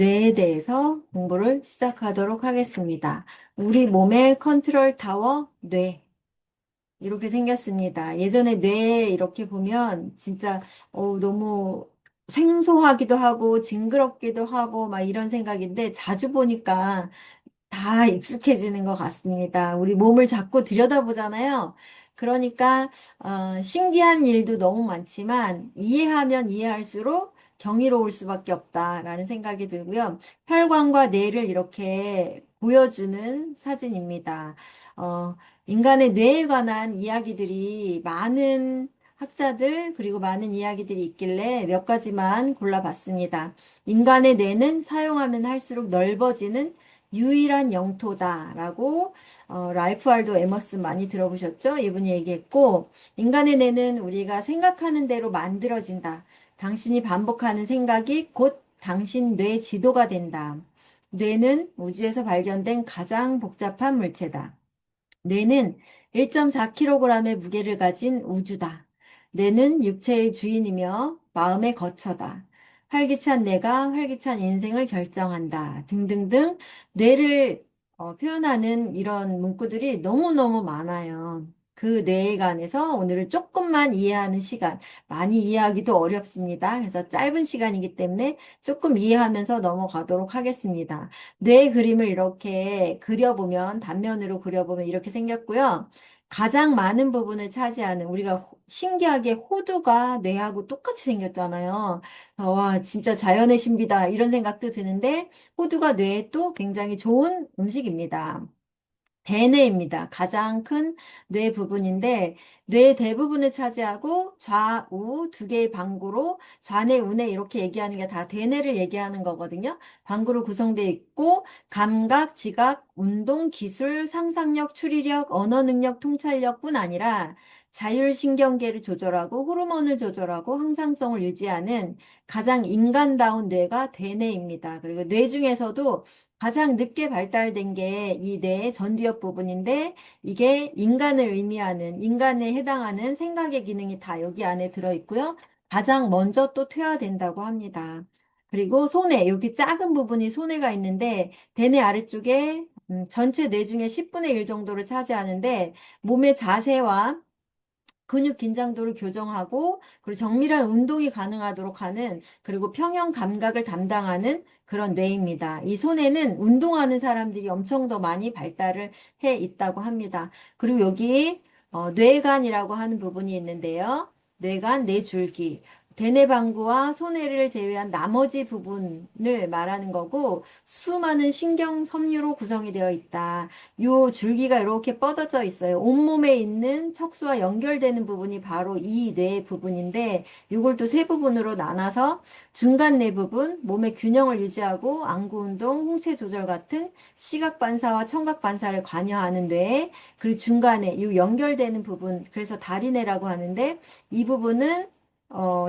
뇌에 대해서 공부를 시작하도록 하겠습니다. 우리 몸의 컨트롤 타워, 뇌. 이렇게 생겼습니다. 예전에 뇌 이렇게 보면 진짜 너무 생소하기도 하고 징그럽기도 하고 막 이런 생각인데 자주 보니까 다 익숙해지는 것 같습니다. 우리 몸을 자꾸 들여다보잖아요. 그러니까 신기한 일도 너무 많지만 이해하면 이해할수록 경이로울 수밖에 없다라는 생각이 들고요. 혈관과 뇌를 이렇게 보여주는 사진입니다. 어, 인간의 뇌에 관한 이야기들이 많은 학자들 그리고 많은 이야기들이 있길래 몇 가지만 골라봤습니다. 인간의 뇌는 사용하면 할수록 넓어지는 유일한 영토다라고 랄프 알도 에머슨 많이 들어보셨죠? 이분이 얘기했고 인간의 뇌는 우리가 생각하는 대로 만들어진다. 당신이 반복하는 생각이 곧 당신 뇌 지도가 된다. 뇌는 우주에서 발견된 가장 복잡한 물체다. 뇌는 1.4kg의 무게를 가진 우주다. 뇌는 육체의 주인이며 마음의 거처다. 활기찬 뇌가 활기찬 인생을 결정한다. 등등등 뇌를 표현하는 이런 문구들이 너무너무 많아요. 그 뇌에 관해서 오늘은 조금만 이해하는 시간, 많이 이해하기도 어렵습니다. 그래서 짧은 시간이기 때문에 조금 이해하면서 넘어가도록 하겠습니다. 뇌 그림을 이렇게 그려보면, 단면으로 그려보면 이렇게 생겼고요. 가장 많은 부분을 차지하는, 우리가 신기하게 호두가 뇌하고 똑같이 생겼잖아요. 와, 진짜 자연의 신비다. 이런 생각도 드는데, 호두가 뇌에 또 굉장히 좋은 음식입니다. 대뇌입니다. 가장 큰 뇌 부분인데 뇌 대부분을 차지하고 좌우 두 개의 방구로 좌뇌, 우뇌 이렇게 얘기하는 게 다 대뇌를 얘기하는 거거든요. 방구로 구성되어 있고 감각, 지각, 운동, 기술, 상상력, 추리력, 언어 능력, 통찰력뿐 아니라 자율신경계를 조절하고 호르몬을 조절하고 항상성을 유지하는 가장 인간다운 뇌가 대뇌입니다. 그리고 뇌 중에서도 가장 늦게 발달된 게 이 뇌의 전두엽 부분인데 이게 인간을 의미하는 인간에 해당하는 생각의 기능이 다 여기 안에 들어있고요. 가장 먼저 또 퇴화된다고 합니다. 그리고 소뇌, 여기 작은 부분이 소뇌가 있는데 대뇌 아래쪽에 전체 뇌 중에 10분의 1 정도를 차지하는데 몸의 자세와 근육 긴장도를 교정하고 그리고 정밀한 운동이 가능하도록 하는 그리고 평형 감각을 담당하는 그런 뇌입니다. 이 손에는 운동하는 사람들이 엄청 더 많이 발달을 해 있다고 합니다. 그리고 여기 뇌간이라고 하는 부분이 있는데요. 뇌간, 뇌줄기. 대뇌방구와 소뇌를 제외한 나머지 부분을 말하는 거고 수많은 신경 섬유로 구성이 되어 있다. 요 줄기가 이렇게 뻗어져 있어요. 온몸에 있는 척수와 연결되는 부분이 바로 이 뇌 부분인데 이걸 또 세 부분으로 나눠서 중간 뇌 부분, 몸의 균형을 유지하고 안구 운동, 홍채 조절 같은 시각 반사와 청각 반사를 관여하는 뇌, 그리고 중간에 이 연결되는 부분, 그래서 다리뇌라고 하는데 이 부분은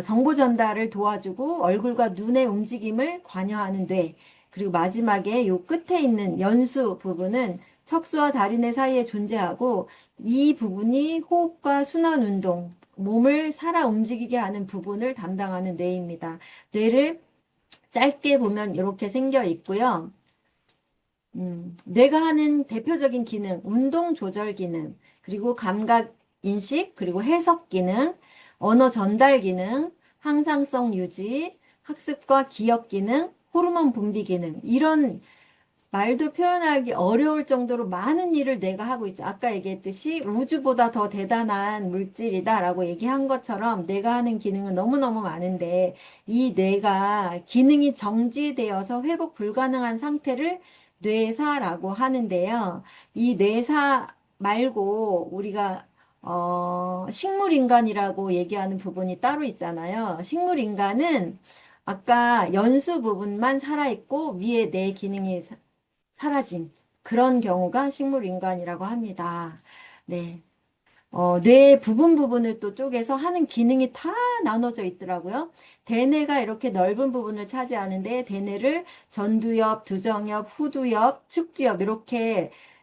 정보 전달을 도와주고 얼굴과 눈의 움직임을 관여하는 뇌, 그리고 마지막에 요 끝에 있는 연수 부분은 척수와 다리뇌 사이에 존재하고 이 부분이 호흡과 순환 운동, 몸을 살아 움직이게 하는 부분을 담당하는 뇌입니다. 뇌를 짧게 보면 이렇게 생겨 있고요. 뇌가 하는 대표적인 기능, 운동 조절 기능, 그리고 감각 인식, 그리고 해석 기능, 언어 전달 기능, 항상성 유지, 학습과 기억 기능, 호르몬 분비 기능, 이런 말도 표현하기 어려울 정도로 많은 일을 내가 하고 있죠. 아까 얘기했듯이 우주보다 더 대단한 물질이다라고 얘기한 것처럼 내가 하는 기능은 너무너무 많은데 이 뇌가 기능이 정지되어서 회복 불가능한 상태를 뇌사라고 하는데요. 이 뇌사 말고 우리가 식물인간이라고 얘기하는 부분이 따로 있잖아요. 식물인간은 아까 연수 부분만 살아있고 위에 뇌 기능이 사라진 그런 경우가 식물인간이라고 합니다. 네. 뇌 부분 부분을 또 쪼개서 하는 기능이 다 나눠져 있더라고요. 대뇌가 이렇게 넓은 부분을 차지하는데 대뇌를 전두엽, 두정엽, 후두엽, 측두엽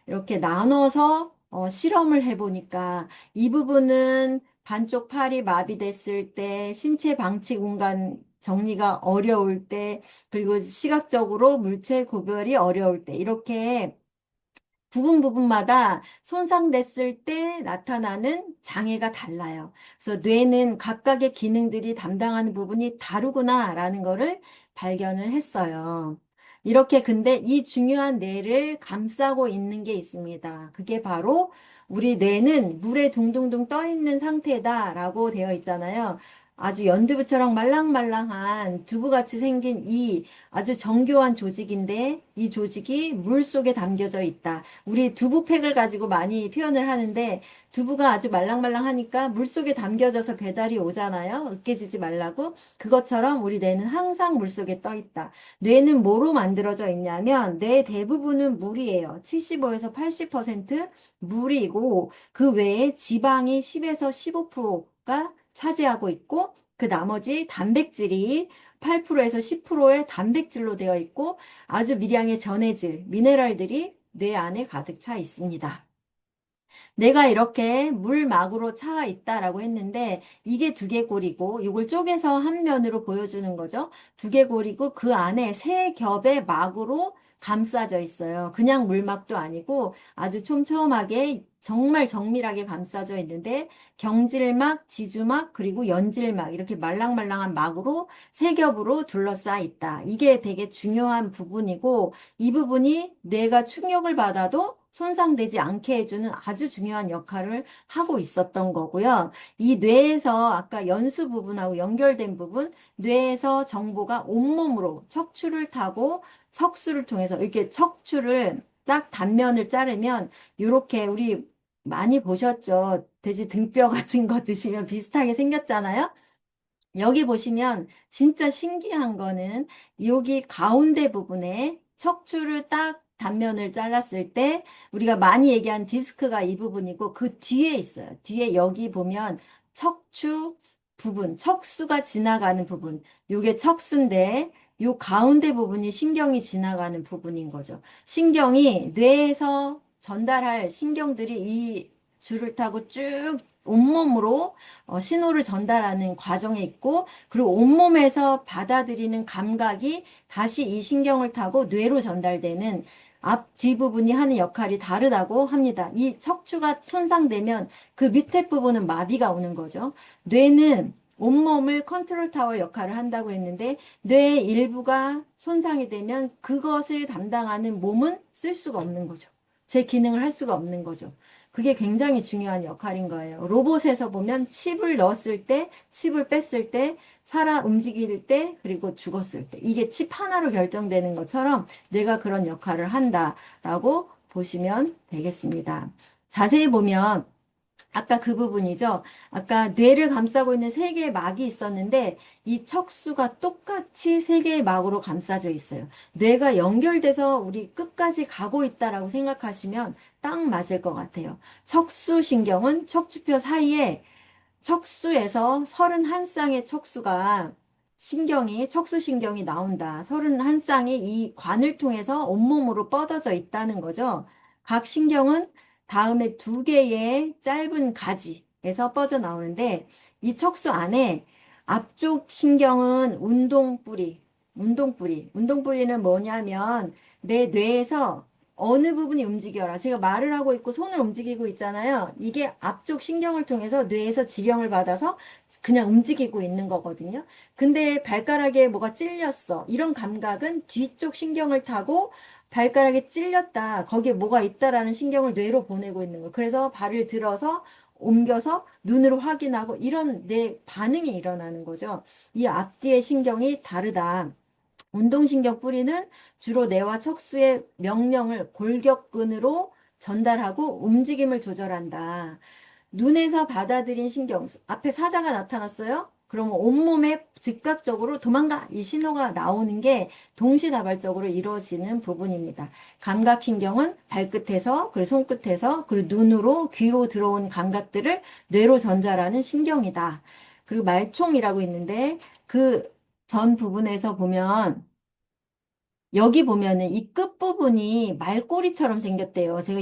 이렇게 나눠서 실험을 해보니까 이 부분은 반쪽 팔이 마비됐을 때 신체 방치 공간 정리가 어려울 때, 그리고 시각적으로 물체 구별이 어려울 때, 이렇게 부분마다 손상됐을 때 나타나는 장애가 달라요. 그래서 뇌는 각각의 기능들이 담당하는 부분이 다르구나라는 거를 발견을 했어요. 이렇게 근데 이 중요한 뇌를 감싸고 있는 게 있습니다. 그게 바로 우리 뇌는 물에 둥둥둥 떠 있는 상태다라고 되어 있잖아요. 아주 연두부처럼 말랑말랑한 두부같이 생긴 이 아주 정교한 조직인데 이 조직이 물 속에 담겨져 있다. 우리 두부팩을 가지고 많이 표현을 하는데 두부가 아주 말랑말랑하니까 물속에 담겨져서 배달이 오잖아요. 으깨지지 말라고. 그것처럼 우리 뇌는 항상 물속에 떠 있다. 뇌는 뭐로 만들어져 있냐면 뇌 대부분은 물이에요. 75에서 80% 물이고 그 외에 지방이 10에서 15%가 차지하고 있고 그 나머지 단백질이 8%에서 10%의 단백질로 되어 있고 아주 미량의 전해질, 미네랄들이 뇌 안에 가득 차 있습니다. 내가 이렇게 물막으로 차가 있다라고 했는데 이게 두개골이고 이걸 쪼개서 한 면으로 보여주는 거죠. 두개골이고 그 안에 세 겹의 막으로 감싸져 있어요. 그냥 물막도 아니고 아주 촘촘하게 정말 정밀하게 감싸져 있는데 경질막, 지주막, 그리고 연질막 이렇게 말랑말랑한 막으로 세 겹으로 둘러싸 있다. 이게 되게 중요한 부분이고 이 부분이 뇌가 충격을 받아도 손상되지 않게 해주는 아주 중요한 역할을 하고 있었던 거고요. 이 뇌에서 아까 연수 부분하고 연결된 부분, 뇌에서 정보가 온몸으로 척추를 타고 척수를 통해서 이렇게 척추를 딱 단면을 자르면 이렇게 우리 많이 보셨죠? 돼지 등뼈 같은 거 드시면 비슷하게 생겼잖아요. 여기 보시면 진짜 신기한 거는 여기 가운데 부분에 척추를 딱 단면을 잘랐을 때 우리가 많이 얘기한 디스크가 이 부분이고 그 뒤에 있어요. 뒤에 여기 보면 척추 부분, 척수가 지나가는 부분. 요게 척수인데 요 가운데 부분이 신경이 지나가는 부분인 거죠. 신경이 뇌에서 전달할 신경들이 이 줄을 타고 쭉 온몸으로 신호를 전달하는 과정에 있고 그리고 온몸에서 받아들이는 감각이 다시 이 신경을 타고 뇌로 전달되는 앞 뒷부분이 하는 역할이 다르다고 합니다. 이 척추가 손상되면 그 밑에 부분은 마비가 오는 거죠. 뇌는 온몸을 컨트롤 타워 역할을 한다고 했는데 뇌의 일부가 손상이 되면 그것을 담당하는 몸은 쓸 수가 없는 거죠. 제 기능을 할 수가 없는 거죠. 그게 굉장히 중요한 역할인 거예요. 로봇에서 보면 칩을 넣었을 때, 칩을 뺐을 때, 살아 움직일 때, 그리고 죽었을 때. 이게 칩 하나로 결정되는 것처럼 뇌가 그런 역할을 한다라고 보시면 되겠습니다. 자세히 보면 아까 그 부분이죠. 아까 뇌를 감싸고 있는 세 개의 막이 있었는데 이 척수가 똑같이 세 개의 막으로 감싸져 있어요. 뇌가 연결돼서 우리 끝까지 가고 있다라고 생각하시면 딱 맞을 것 같아요. 척수신경은 척추뼈 사이에 척수에서 31쌍의 척수가 척수신경이 나온다. 31쌍이 이 관을 통해서 온몸으로 뻗어져 있다는 거죠. 각 신경은 다음에 두 개의 짧은 가지에서 뻗어나오는데 이 척수 안에 앞쪽 신경은 운동뿌리는 뭐냐면 내 뇌에서 어느 부분이 움직여라. 제가 말을 하고 있고 손을 움직이고 있잖아요. 이게 앞쪽 신경을 통해서 뇌에서 지령을 받아서 그냥 움직이고 있는 거거든요. 근데 발가락에 뭐가 찔렸어. 이런 감각은 뒤쪽 신경을 타고 발가락에 찔렸다. 거기에 뭐가 있다라는 신경을 뇌로 보내고 있는 거예요. 그래서 발을 들어서 옮겨서 눈으로 확인하고 이런 내 반응이 일어나는 거죠. 이 앞뒤의 신경이 다르다. 운동신경 뿌리는 주로 뇌와 척수의 명령을 골격근으로 전달하고 움직임을 조절한다. 눈에서 받아들인 신경, 앞에 사자가 나타났어요? 그러면 온몸에 즉각적으로 도망가! 이 신호가 나오는 게 동시다발적으로 이루어지는 부분입니다. 감각신경은 발끝에서, 그리고 손끝에서, 그리고 눈으로, 귀로 들어온 감각들을 뇌로 전달하는 신경이다. 그리고 말총이라고 있는데 그 전 부분에서 보면 여기 보면은 이 끝부분이 말꼬리처럼 생겼대요. 제가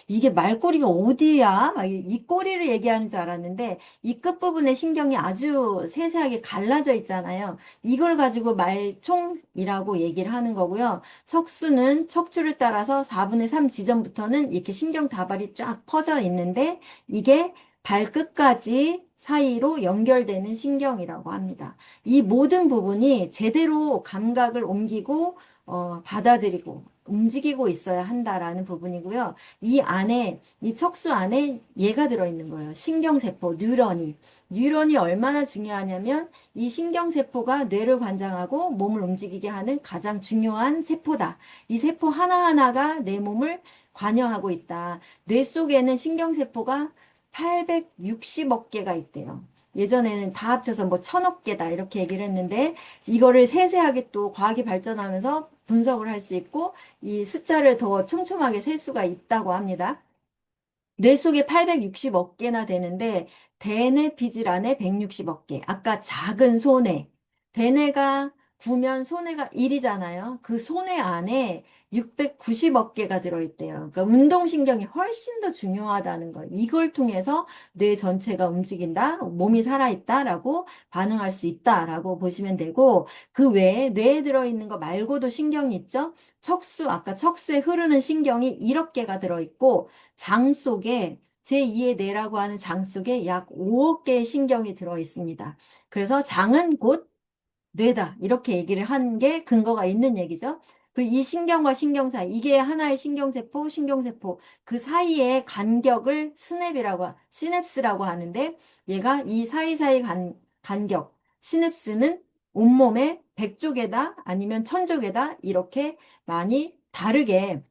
이게 말꼬리가 어디야? 막 이 꼬리를 얘기하는 줄 알았는데, 이 끝부분에 신경이 아주 세세하게 갈라져 있잖아요. 이걸 가지고 말총이라고 얘기를 하는 거고요. 척수는 척추를 따라서 4분의 3 지점부터는 이렇게 신경 다발이 쫙 퍼져 있는데, 이게 발끝까지 사이로 연결되는 신경이라고 합니다. 이 모든 부분이 제대로 감각을 옮기고 받아들이고 움직이고 있어야 한다라는 부분이고요. 이 안에, 이 척수 안에 얘가 들어있는 거예요. 신경세포, 뉴런이. 뉴런이 얼마나 중요하냐면 이 신경세포가 뇌를 관장하고 몸을 움직이게 하는 가장 중요한 세포다. 이 세포 하나하나가 내 몸을 관여하고 있다. 뇌 속에는 신경세포가 860억 개가 있대요. 예전에는 다 합쳐서 뭐 1000억 개다 이렇게 얘기를 했는데 이거를 세세하게 또 과학이 발전하면서 분석을 할 수 있고 이 숫자를 더 촘촘하게 셀 수가 있다고 합니다. 뇌 속에 860억 개나 되는데 대뇌 피질 안에 160억 개. 아까 작은 소뇌. 대뇌가 9면 소뇌가 1이잖아요. 그 소뇌 안에 690억 개가 들어있대요. 그러니까 운동신경이 훨씬 더 중요하다는 거. 이걸 통해서 뇌 전체가 움직인다, 몸이 살아있다라고 반응할 수 있다라고 보시면 되고, 그 외에 뇌에 들어있는 거 말고도 신경이 있죠? 척수, 아까 척수에 흐르는 신경이 1억 개가 들어있고, 장 속에 제2의 뇌라고 하는 장 속에 약 5억 개의 신경이 들어 있습니다. 그래서 장은 곧 뇌다. 이렇게 얘기를 한 게 근거가 있는 얘기죠. 그리고 이 신경과 신경 사이, 이게 하나의 신경세포, 신경세포, 그 사이의 간격을 시냅스라고 하는데, 얘가 이 사이사이 간격, 시냅스는 온몸의 100쪽에다 아니면 1000쪽에다 이렇게 많이 다르게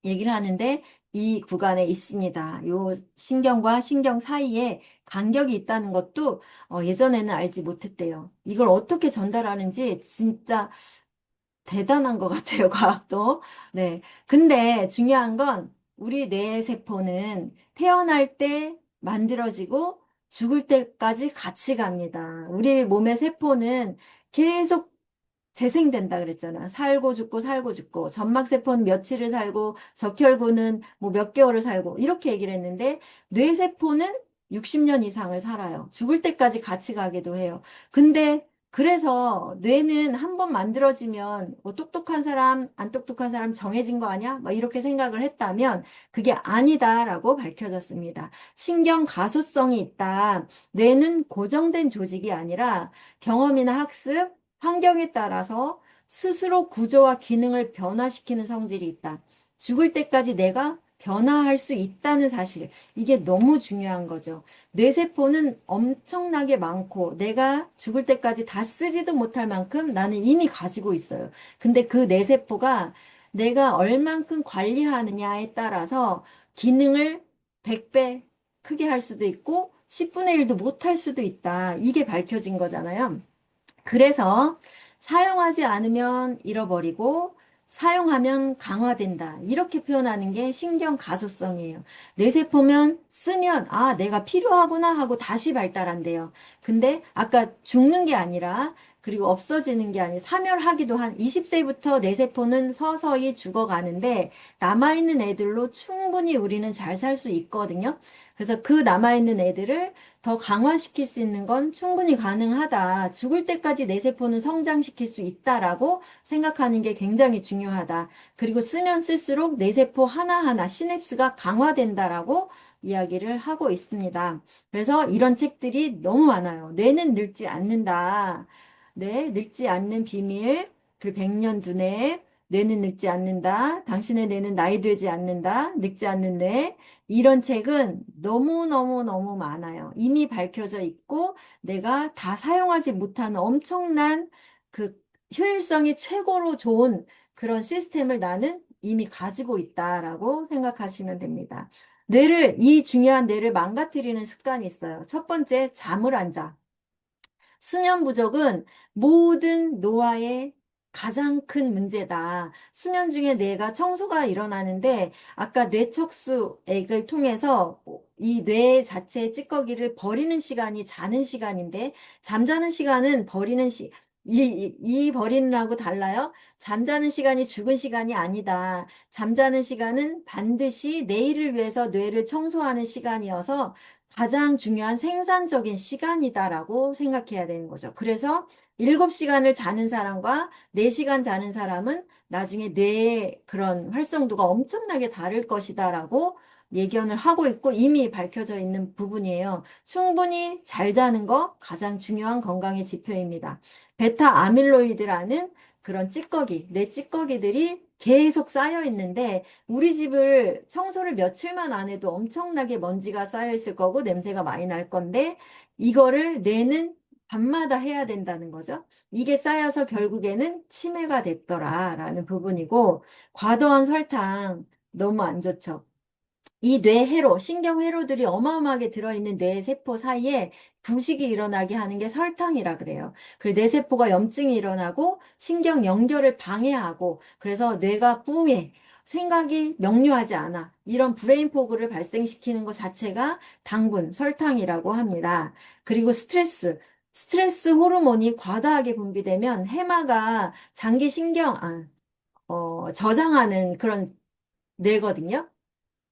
얘기를 하는데 이 구간에 있습니다. 요 신경과 신경 사이에 간격이 있다는 것도 예전에는 알지 못했대요. 이걸 어떻게 전달하는지 진짜 대단한 것 같아요, 과학도. 네. 근데 중요한 건 우리 뇌 세포는 태어날 때 만들어지고 죽을 때까지 같이 갑니다. 우리 몸의 세포는 계속 재생된다 그랬잖아. 살고 죽고 살고 죽고 점막세포는 며칠을 살고 적혈구는 뭐 몇 개월을 살고 이렇게 얘기를 했는데 뇌세포는 60년 이상을 살아요. 죽을 때까지 같이 가기도 해요. 근데 그래서 뇌는 한번 만들어지면 뭐 똑똑한 사람, 안 똑똑한 사람 정해진 거 아니야? 막 이렇게 생각을 했다면 그게 아니다라고 밝혀졌습니다. 신경 가소성이 있다. 뇌는 고정된 조직이 아니라 경험이나 학습, 환경에 따라서 스스로 구조와 기능을 변화시키는 성질이 있다. 죽을 때까지 내가 변화할 수 있다는 사실. 이게 너무 중요한 거죠. 뇌세포는 엄청나게 많고 내가 죽을 때까지 다 쓰지도 못할 만큼 나는 이미 가지고 있어요. 근데 그 뇌세포가 내가 얼만큼 관리하느냐에 따라서 기능을 100배 크게 할 수도 있고 10분의 1도 못 할 수도 있다. 이게 밝혀진 거잖아요. 그래서 사용하지 않으면 잃어버리고 사용하면 강화된다. 이렇게 표현하는 게 신경 가소성이에요. 뇌세포면 쓰면 아, 내가 필요하구나 하고 다시 발달한대요. 근데 아까 죽는 게 아니라 그리고 없어지는 게 아니라 사멸하기도 한 20세부터 뇌세포는 서서히 죽어가는데 남아있는 애들로 충분히 우리는 잘 살 수 있거든요. 그래서 그 남아있는 애들을 더 강화시킬 수 있는 건 충분히 가능하다. 죽을 때까지 내 세포는 성장시킬 수 있다라고 생각하는 게 굉장히 중요하다. 그리고 쓰면 쓸수록 내 세포 하나하나 시냅스가 강화된다라고 이야기를 하고 있습니다. 그래서 이런 책들이 너무 많아요. 뇌는 늙지 않는다. 네, 늙지 않는 비밀. 그리고 100년 두뇌. 뇌는 늙지 않는다. 당신의 뇌는 나이 들지 않는다. 늙지 않는 뇌. 이런 책은 너무너무너무 많아요. 이미 밝혀져 있고 내가 다 사용하지 못하는 엄청난 그 효율성이 최고로 좋은 그런 시스템을 나는 이미 가지고 있다라고 생각하시면 됩니다. 이 중요한 뇌를 망가뜨리는 습관이 있어요. 첫 번째, 잠을 안 자. 수면 부족은 모든 노화의 가장 큰 문제다. 수면 중에 뇌가 청소가 일어나는데 아까 뇌척수액을 통해서 이 뇌 자체의 찌꺼기를 버리는 시간이 자는 시간인데 잠자는 시간은 이 버리는하고 달라요. 잠자는 시간이 죽은 시간이 아니다. 잠자는 시간은 반드시 내일을 위해서 뇌를 청소하는 시간이어서 가장 중요한 생산적인 시간이다라고 생각해야 되는 거죠. 그래서 7시간을 자는 사람과 4시간 자는 사람은 나중에 뇌의 그런 활성도가 엄청나게 다를 것이다라고 예견을 하고 있고 이미 밝혀져 있는 부분이에요. 충분히 잘 자는 거 가장 중요한 건강의 지표입니다. 베타 아밀로이드라는 그런 찌꺼기, 뇌 찌꺼기들이 계속 쌓여 있는데 우리 집을 청소를 며칠만 안 해도 엄청나게 먼지가 쌓여 있을 거고 냄새가 많이 날 건데 이거를 뇌는 밤마다 해야 된다는 거죠. 이게 쌓여서 결국에는 치매가 됐더라라는 부분이고 과도한 설탕 너무 안 좋죠. 이 뇌회로, 신경회로들이 어마어마하게 들어있는 뇌세포 사이에 부식이 일어나게 하는 게 설탕이라 그래요. 그래서 뇌세포가 염증이 일어나고 신경 연결을 방해하고 그래서 뇌가 뿌해. 생각이 명료하지 않아. 이런 브레인 포그를 발생시키는 것 자체가 당분, 설탕이라고 합니다. 그리고 스트레스 호르몬이 과다하게 분비되면 해마가 장기 신경, 저장하는 그런 뇌거든요.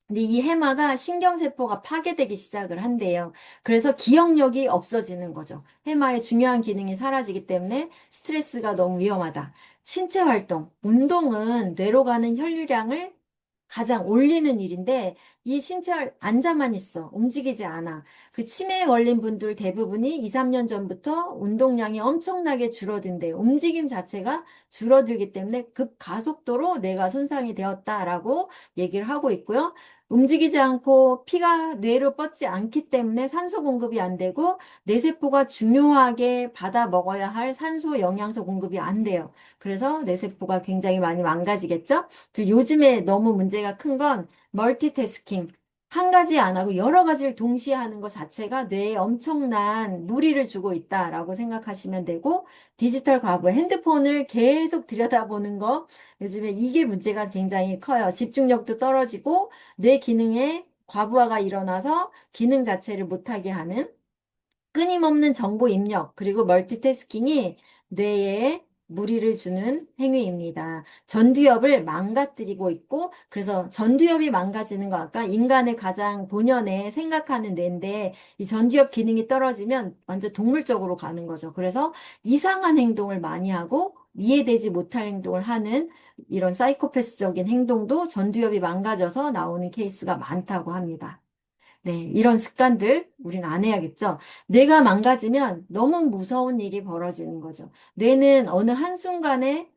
근데 이 해마가 신경세포가 파괴되기 시작을 한대요. 그래서 기억력이 없어지는 거죠. 해마의 중요한 기능이 사라지기 때문에 스트레스가 너무 위험하다. 신체 활동, 운동은 뇌로 가는 혈류량을 가장 올리는 일인데 이 신체 앉아만 있어. 움직이지 않아. 그 치매에 걸린 분들 대부분이 2, 3년 전부터 운동량이 엄청나게 줄어든대요. 움직임 자체가 줄어들기 때문에 급가속도로 뇌가 손상이 되었다라고 얘기를 하고 있고요. 움직이지 않고 피가 뇌로 뻗지 않기 때문에 산소 공급이 안 되고 뇌세포가 중요하게 받아 먹어야 할 산소 영양소 공급이 안 돼요. 그래서 뇌세포가 굉장히 많이 망가지겠죠? 그리고 요즘에 너무 문제가 큰 건 멀티태스킹. 한 가지 안 하고 여러 가지를 동시에 하는 것 자체가 뇌에 엄청난 무리를 주고 있다라고 생각하시면 되고 디지털 과부, 핸드폰을 계속 들여다보는 거 요즘에 이게 문제가 굉장히 커요. 집중력도 떨어지고 뇌 기능에 과부하가 일어나서 기능 자체를 못하게 하는 끊임없는 정보 입력, 그리고 멀티태스킹이 뇌에 무리를 주는 행위입니다. 전두엽을 망가뜨리고 있고, 그래서 전두엽이 망가지는 거 아까 인간의 가장 본연의 생각하는 뇌인데, 이 전두엽 기능이 떨어지면 완전 동물적으로 가는 거죠. 그래서 이상한 행동을 많이 하고, 이해되지 못할 행동을 하는 이런 사이코패스적인 행동도 전두엽이 망가져서 나오는 케이스가 많다고 합니다. 네, 이런 습관들 우리는 안 해야겠죠. 뇌가 망가지면 너무 무서운 일이 벌어지는 거죠. 뇌는 어느 한순간에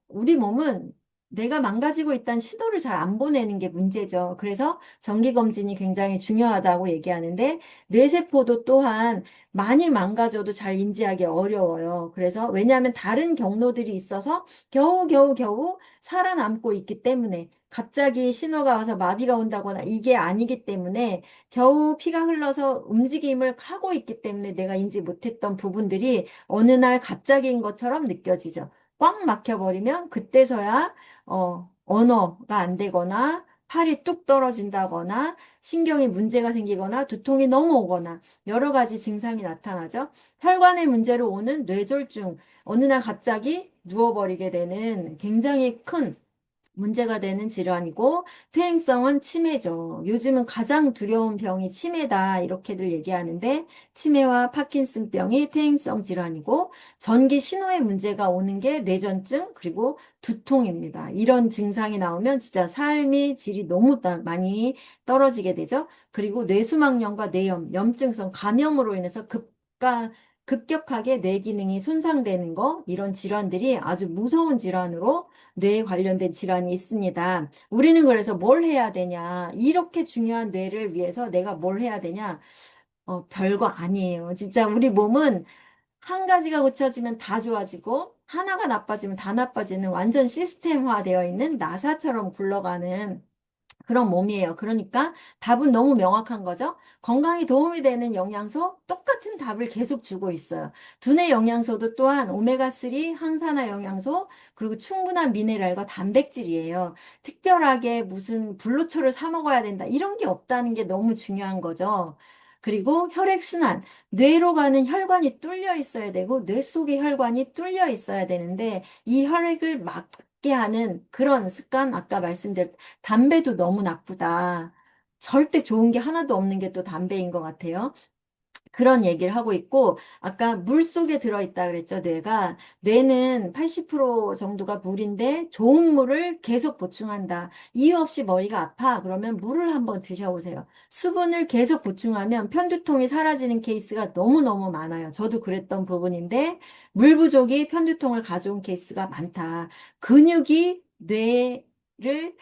우리 몸은 뇌가 망가지고 있다는 신호를 잘 안 보내는 게 문제죠. 그래서 정기검진이 굉장히 중요하다고 얘기하는데 뇌세포도 또한 많이 망가져도 잘 인지하기 어려워요. 그래서 왜냐하면 다른 경로들이 있어서 겨우 살아남고 있기 때문에 갑자기 신호가 와서 마비가 온다거나 이게 아니기 때문에 겨우 피가 흘러서 움직임을 하고 있기 때문에 내가 인지 못했던 부분들이 어느 날 갑자기인 것처럼 느껴지죠. 꽉 막혀버리면 그때서야 언어가 안 되거나 팔이 뚝 떨어진다거나 신경이 문제가 생기거나 두통이 너무 오거나 여러 가지 증상이 나타나죠. 혈관의 문제로 오는 뇌졸중, 어느 날 갑자기 누워버리게 되는 굉장히 큰 문제가 되는 질환이고 퇴행성은 치매죠. 요즘은 가장 두려운 병이 치매다 이렇게들 얘기하는데 치매와 파킨슨병이 퇴행성 질환이고 전기 신호에 문제가 오는 게 뇌전증 그리고 두통입니다. 이런 증상이 나오면 진짜 삶의 질이 너무 많이 떨어지게 되죠. 그리고 뇌수막염과 뇌염, 염증성 감염으로 인해서 급격하게 뇌 기능이 손상되는 거 이런 질환들이 아주 무서운 질환으로 뇌에 관련된 질환이 있습니다. 우리는 그래서 뭘 해야 되냐? 이렇게 중요한 뇌를 위해서 내가 뭘 해야 되냐? 별거 아니에요. 진짜 우리 몸은 한 가지가 고쳐지면 다 좋아지고 하나가 나빠지면 다 나빠지는 완전 시스템화 되어 있는 나사처럼 굴러가는 그런 몸이에요. 그러니까 답은 너무 명확한 거죠. 건강에 도움이 되는 영양소 똑같은 답을 계속 주고 있어요. 두뇌 영양소도 또한 오메가3 항산화 영양소 그리고 충분한 미네랄과 단백질이에요. 특별하게 무슨 불로초를 사 먹어야 된다 이런 게 없다는 게 너무 중요한 거죠. 그리고 혈액순환, 뇌로 가는 혈관이 뚫려 있어야 되고, 뇌 속의 혈관이 뚫려 있어야 되는데, 이 혈액을 막게 하는 그런 습관, 아까 말씀드린 담배도 너무 나쁘다. 절대 좋은 게 하나도 없는 게 또 담배인 것 같아요. 그런 얘기를 하고 있고, 아까 물 속에 들어있다 그랬죠, 뇌가. 뇌는 80% 정도가 물인데 좋은 물을 계속 보충한다. 이유 없이 머리가 아파. 그러면 물을 한번 드셔보세요. 수분을 계속 보충하면 편두통이 사라지는 케이스가 너무너무 많아요. 저도 그랬던 부분인데, 물 부족이 편두통을 가져온 케이스가 많다. 근육이 뇌를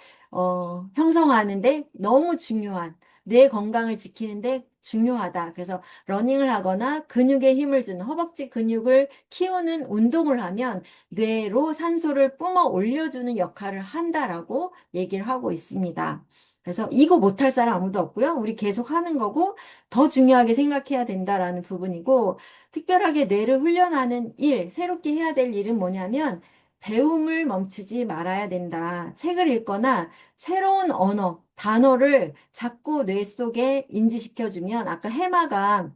형성하는데 너무 중요한, 뇌 건강을 지키는데 중요하다. 그래서 러닝을 하거나 근육에 힘을 주는 허벅지 근육을 키우는 운동을 하면 뇌로 산소를 뿜어 올려주는 역할을 한다라고 얘기를 하고 있습니다. 그래서 이거 못할 사람 아무도 없고요. 우리 계속 하는 거고 더 중요하게 생각해야 된다라는 부분이고 특별하게 뇌를 훈련하는 일, 새롭게 해야 될 일은 뭐냐면 배움을 멈추지 말아야 된다. 책을 읽거나 새로운 언어, 단어를 자꾸 뇌 속에 인지시켜주면 아까 해마가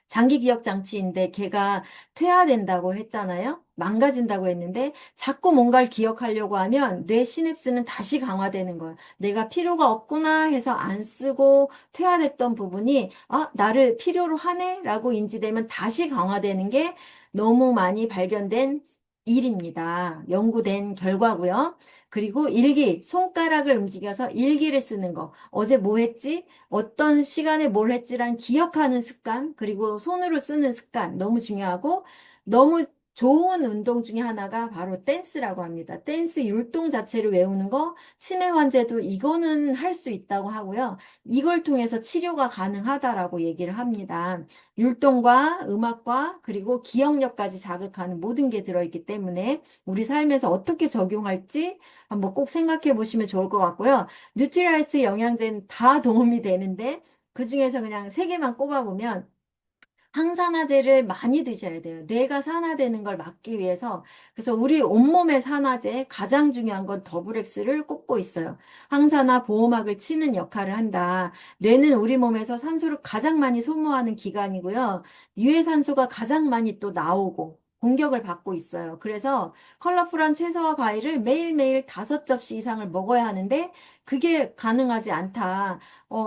장기 기억 장치인데 걔가 퇴화된다고 했잖아요. 망가진다고 했는데 자꾸 뭔가를 기억하려고 하면 뇌 시냅스는 다시 강화되는 거예요. 내가 필요가 없구나 해서 안 쓰고 퇴화됐던 부분이 나를 필요로 하네라고 인지되면 다시 강화되는 게 너무 많이 발견된 일입니다. 연구된 결과고요. 그리고 일기, 손가락을 움직여서 일기를 쓰는 거. 어제 뭐 했지? 어떤 시간에 뭘 했지란 기억하는 습관, 그리고 손으로 쓰는 습관 너무 중요하고 너무 좋은 운동 중에 하나가 바로 댄스라고 합니다. 댄스 율동 자체를 외우는 거, 치매 환자도 이거는 할 수 있다고 하고요. 이걸 통해서 치료가 가능하다라고 얘기를 합니다. 율동과 음악과 그리고 기억력까지 자극하는 모든 게 들어있기 때문에 우리 삶에서 어떻게 적용할지 한번 꼭 생각해 보시면 좋을 것 같고요. 뉴트리라이트 영양제는 다 도움이 되는데 그중에서 그냥 세 개만 꼽아보면 항산화제를 많이 드셔야 돼요. 뇌가 산화되는 걸 막기 위해서. 그래서 우리 온몸의 산화제 가장 중요한 건 더블엑스를 꼽고 있어요. 항산화 보호막을 치는 역할을 한다. 뇌는 우리 몸에서 산소를 가장 많이 소모하는 기관이고요. 유해산소가 가장 많이 또 나오고 공격을 받고 있어요. 그래서 컬러풀한 채소와 과일을 매일매일 5접시 이상을 먹어야 하는데 그게 가능하지 않다.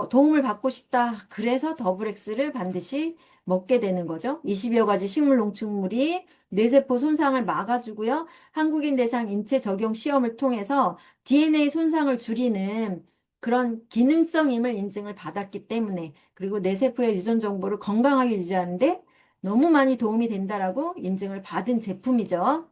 도움을 받고 싶다. 그래서 더블엑스를 반드시 먹게 되는 거죠. 20여 가지 식물 농축물이 뇌세포 손상을 막아주고요. 한국인 대상 인체 적용 시험을 통해서 DNA 손상을 줄이는 그런 기능성임을 인증을 받았기 때문에 그리고 뇌세포의 유전 정보를 건강하게 유지하는데 너무 많이 도움이 된다라고 인증을 받은 제품이죠.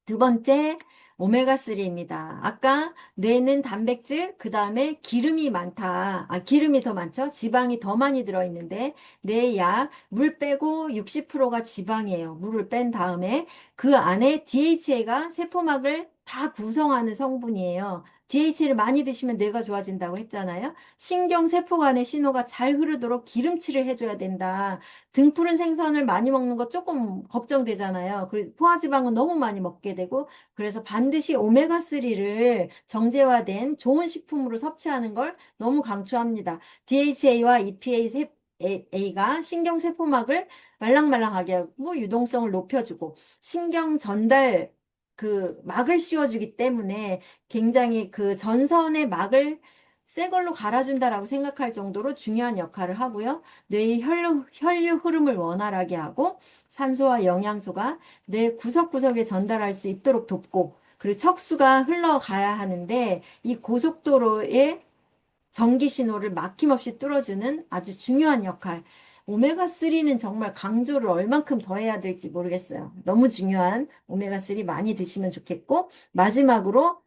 두 번째, 오메가3입니다. 아까 뇌는 단백질, 그 다음에 기름이 많다. 기름이 더 많죠? 지방이 더 많이 들어있는데, 뇌 약, 물 빼고 60%가 지방이에요. 물을 뺀 다음에 그 안에 DHA가 세포막을 다 구성하는 성분이에요. DHA를 많이 드시면 뇌가 좋아진다고 했잖아요. 신경 세포 간의 신호가 잘 흐르도록 기름칠을 해줘야 된다. 등푸른 생선을 많이 먹는 거 조금 걱정되잖아요. 그리고 포화지방은 너무 많이 먹게 되고, 그래서 반드시 오메가3를 정제화된 좋은 식품으로 섭취하는 걸 너무 강추합니다. DHA와 EPA가 신경세포막을 말랑말랑하게 하고 유동성을 높여주고, 신경 전달 그 막을 씌워주기 때문에 굉장히 그 전선의 막을 새 걸로 갈아준다라고 생각할 정도로 중요한 역할을 하고요. 뇌의 혈류 흐름을 원활하게 하고 산소와 영양소가 뇌 구석구석에 전달할 수 있도록 돕고 그리고 척수가 흘러가야 하는데 이 고속도로의 전기 신호를 막힘없이 뚫어주는 아주 중요한 역할. 오메가3는 정말 강조를 얼만큼 더 해야 될지 모르겠어요. 너무 중요한 오메가3 많이 드시면 좋겠고 마지막으로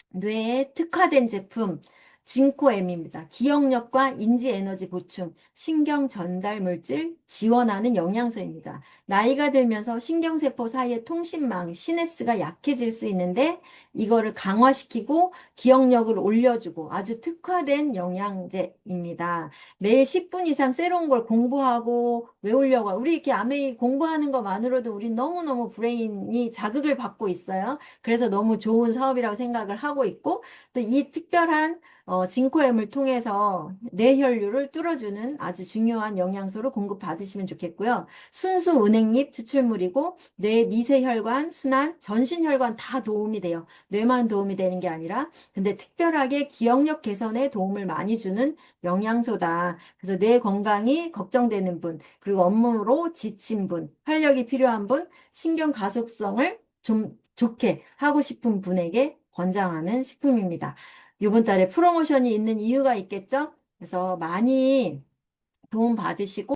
뇌에 특화된 제품 징코엠입니다. 기억력과 인지 에너지 보충, 신경 전달 물질 지원하는 영양소입니다. 나이가 들면서 신경세포 사이의 통신망, 시냅스가 약해질 수 있는데 이거를 강화시키고 기억력을 올려주고 아주 특화된 영양제입니다. 매일 10분 이상 새로운 걸 공부하고 외우려고 우리 이렇게 아메이 공부하는 것만으로도 우리 너무너무 브레인이 자극을 받고 있어요. 그래서 너무 좋은 사업이라고 생각을 하고 있고 또 이 특별한 진코엠을 통해서 뇌혈류를 뚫어주는 아주 중요한 영양소를 공급받으시면 좋겠고요. 순수 은행잎 추출물이고 뇌 미세혈관, 순환, 전신혈관 다 도움이 돼요. 뇌만 도움이 되는 게 아니라 근데 특별하게 기억력 개선에 도움을 많이 주는 영양소다. 그래서 뇌 건강이 걱정되는 분, 그리고 업무로 지친 분, 활력이 필요한 분, 신경 가속성을 좀 좋게 하고 싶은 분에게 권장하는 식품입니다. 이번 달에 프로모션이 있는 이유가 있겠죠? 그래서 많이 도움 받으시고